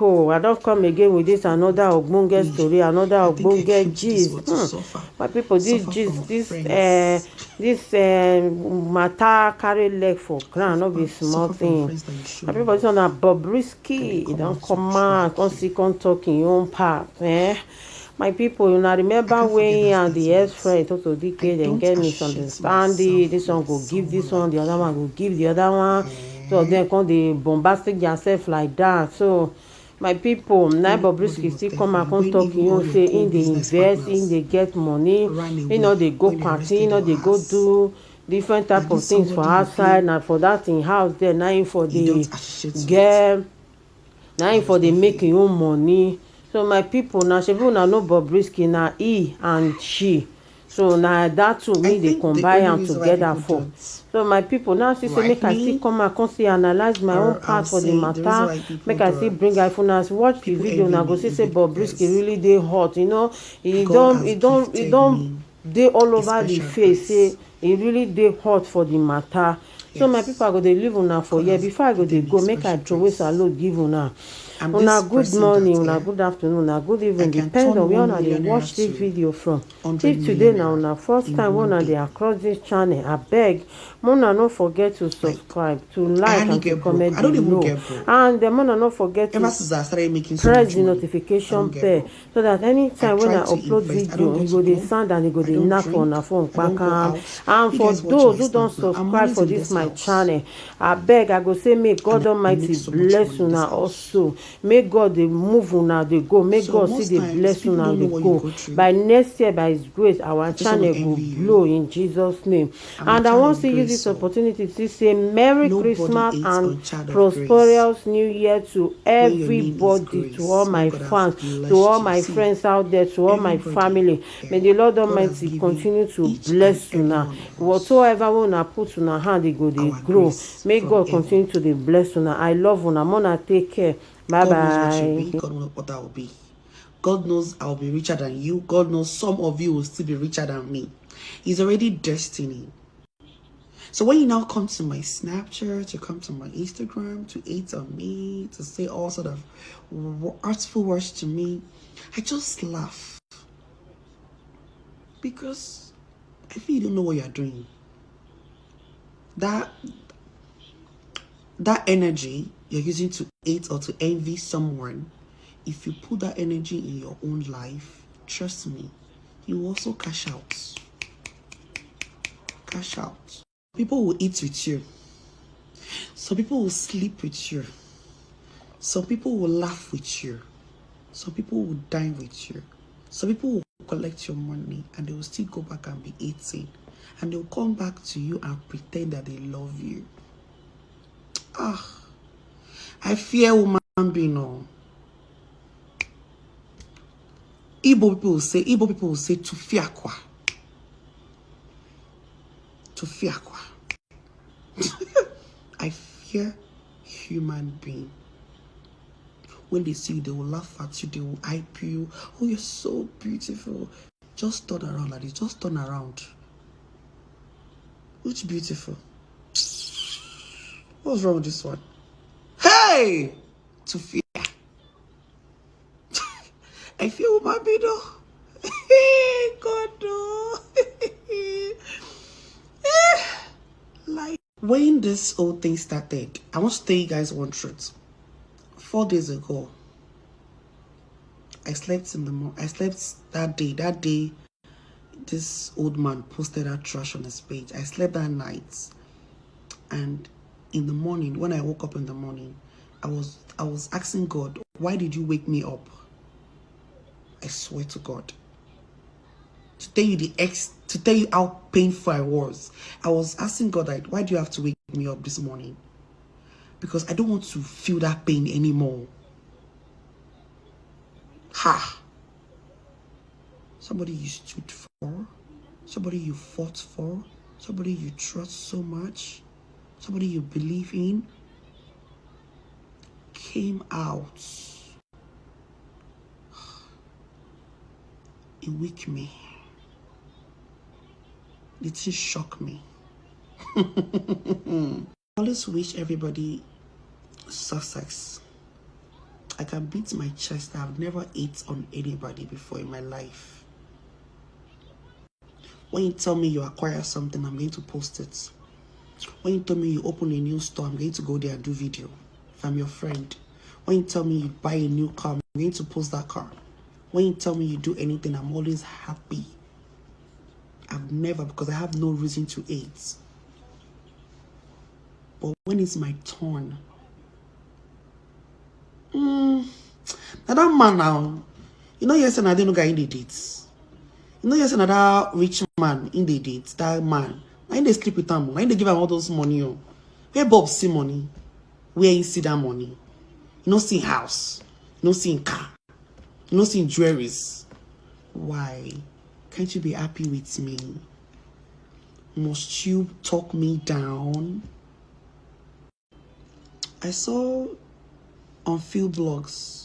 people, I don't come again with this another ogbonge story, another ogbonge gist. My people, this gist, this matter carry leg for ground, not be small thing. My people, this one na BOBRISKY. He don't come out, come talk in your own part. My people, you now remember when and the ex-friend TONTO DK then get misunderstanding. This one go give this one, the other one go give the other one. So then come they bombastic themselves like that. So my people, now BOBRISKY still come and come talk you say in they invest, in they get money, you know they go party, you know they go do different type of things for outside, and for that in house there, now for the girl, now for the make your own money. So my people, now she people now know BOBRISKY na he and she. So now that two we they combine them together for. So my people, now she say make I still come and come see analyze my own part for the matter. Make I still bring iPhone and watch the video now go see say BOBRISKY really dey hot. You know, he don't dey all over the face. Say he really dey hot for the matter. So my people, I go dey leave una for here. Before I go dey go, make I throw away salute give una. Una good morning, una good afternoon, una good evening, depends on where una dey watch this video from. If today na una first time una dey across this channel, abeg una no forget to subscribe, to like and to comment below, and then una no forget to press the notification bell so that anytime when I upload video e go dey sound and e go dey knack for una phone kpakam. And for those who don subscribe for this my channel, abeg I go say may God Almighty bless una also. May God dey move una dey go. May God see the bless una dey go. By next year, by His grace, our channel go blow in Jesus' name. And I want to use this opportunity to say Merry Christmas and prosperous New Year to everybody, to all my fans, to all my friends out there, to all my family. May the Lord Almighty continue to bless una. Whatsoever una put una hand, it go dey grow. May God continue to dey bless una. I love una. Mona take care. Bye bye. God knows what that will be. God knows I'll be richer than you. God knows some of you will still be richer than me. It's already destiny. So when you now come to my Snapchat, you come to my Instagram to hate on me, to say all sort of artful words to me, I just laugh. Because I feel you don't know what you're doing. That energy you're using to hate or to envy someone, if you put that energy in your own life, trust me, you will also cash out. Cash out. People will eat with you. Some people will sleep with you. Some people will laugh with you. Some people will dine with you. Some people will collect your money and they will still go back and be eating. And they will come back to you and pretend that they love you. I fear woman being on. Igbo people will say to fiakwa. To fiakwa. I fear human being. When they see you, they will laugh at you, they will hype you. Oh, you're so beautiful. Just turn around like this. Just turn around. Which beautiful? What's wrong with this one? Hey! To fear. I feel my bedo. God no. Like when this whole thing started, I want to tell you guys one truth. 4 days ago, I slept in the morning. I slept that day. That day, this old man posted that trash on his page. I slept that night, and in the morning, when I woke up in the morning, I was asking God, why did you wake me up? I swear to God. To tell you how painful I was asking God, like, why do you have to wake me up this morning? Because I don't want to feel that pain anymore. Somebody you stood for, somebody you fought for, somebody you trust so much, somebody you believe in, came out. It weak me. It just shocked me. I always wish everybody success. I can beat my chest. I've never ate on anybody before in my life. When you tell me you acquire something, I'm going to post it. When you tell me you open a new store, I'm going to go there and do video. If I'm your friend. When you tell me you buy a new car, I'm going to post that car. When you tell me you do anything, I'm always happy. I've never, because I have no reason to hate. But when it's my turn, now that man now, you know, yes, and I didn't go in the dates. You know, yes, another rich man in the dates, that man. Why they sleep with him? Why they give him all those money? Oh? Where Bob see money? Where you see that money? You know, see house. You know, see car. You know, see jewelries. Why? Can't you be happy with me? Must you talk me down? I saw on field blogs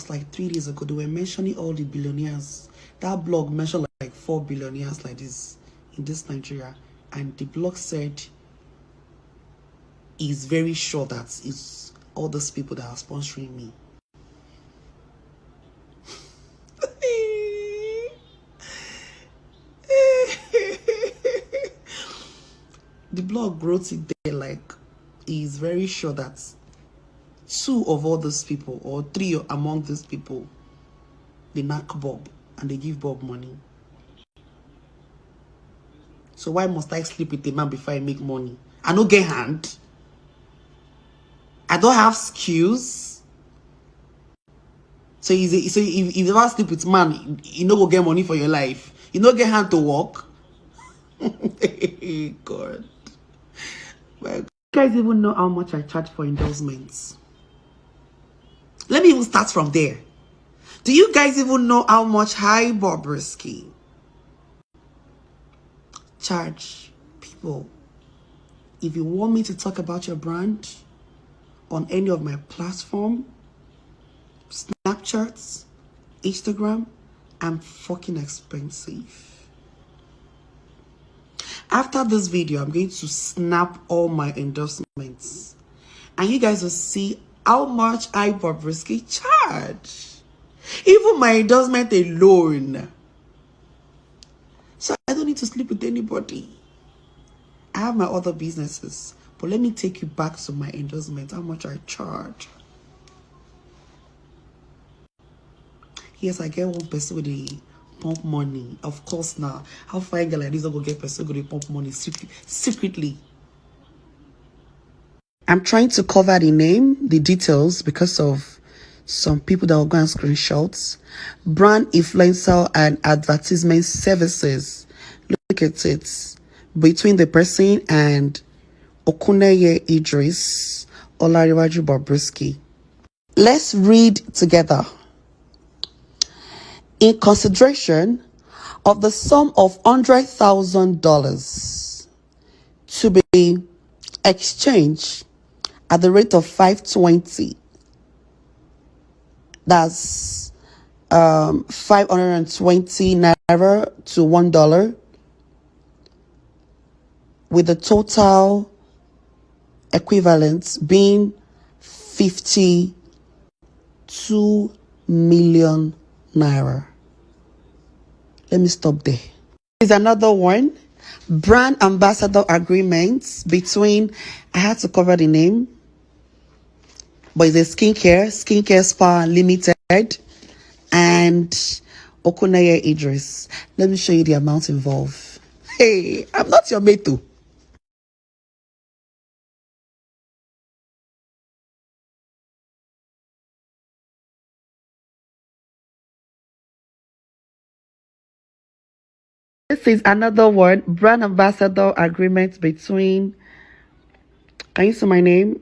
like 3 days ago, they were mentioning all the billionaires. That blog mentioned like 4 billionaires like this in this Nigeria, and the blog said he's very sure that it's all those people that are sponsoring me. The blog wrote it there like he's very sure that 2 of all those people or 3 among those people, they knock Bob and they give Bob money. So why must I sleep with a man before I make money? I don't get hand. I don't have skills. So if you ever sleep with man, you no go get money for your life. You no get hand to work. God. Well, you guys even know how much I charge for endorsements? Let me even start from there. Do you guys even know how much BOBRISKY charge people? If you want me to talk about your brand on any of my platform, Snapchats, Instagram, I'm fucking expensive. After this video, I'm going to snap all my endorsements, and you guys will see how much BOBRISKY charge. Even my endorsement alone. So I don't need to sleep with anybody. I have my other businesses, but let me take you back to my endorsement, how much I charge. Yes, I get one person with the pump money. Of course now. How fine girl like this don't go get person with the pump money secretly. I'm trying to cover the name, the details, because of some people that will go and screenshots. Brand influencer and advertisement services. Look at it. Between the person and Okuneye Idris, Olariwaju BOBRISKY. Let's read together. In consideration of the sum of $100,000 to be exchanged at the rate of 520, that's 520 naira to $1, with the total equivalent being 52 million naira. Let me stop there. Here's another one. Brand ambassador agreements between, I had to cover the name, but it's a skincare spa limited, and Okuneye Idris. Let me show you the amount involved. Hey, I'm not your mate too. This is another one. Brand ambassador agreement between, can you see my name?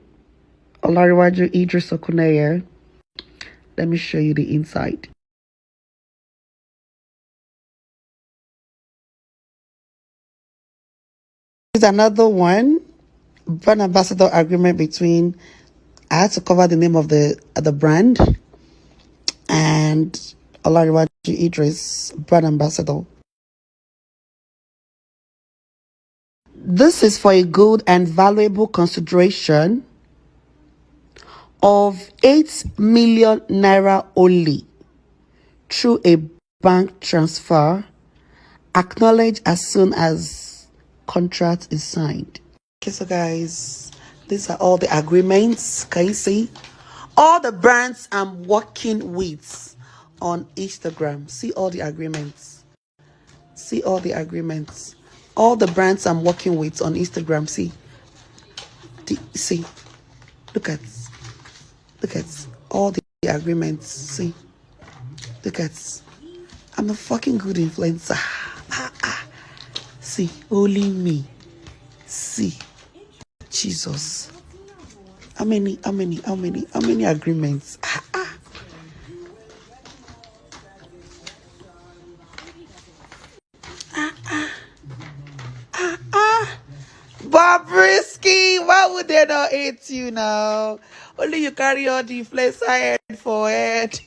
Olariwaju Idris Okuneye. Let me show you the inside. Here's another one. Brand ambassador agreement between, I had to cover the name of the brand, and Olariwaju Idris, brand ambassador. This is for a good and valuable consideration of 8 million naira only through a bank transfer, acknowledged as soon as contract is signed. Okay, so guys, these are all the agreements. Can you see all the brands I'm working with on Instagram? See all the agreements. See all the agreements. All the brands I'm working with on Instagram. See, see, look at all the agreements. See, look at. I'm a fucking good influencer. See, only me. See, Jesus. How many agreements? BOBRISKY, why would they not hate you now? Only you carry all the influencer head for head.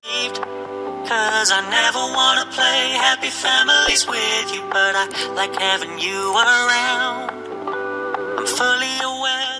Cause I never wanna play happy families with you, but I like having you around. I'm fully aware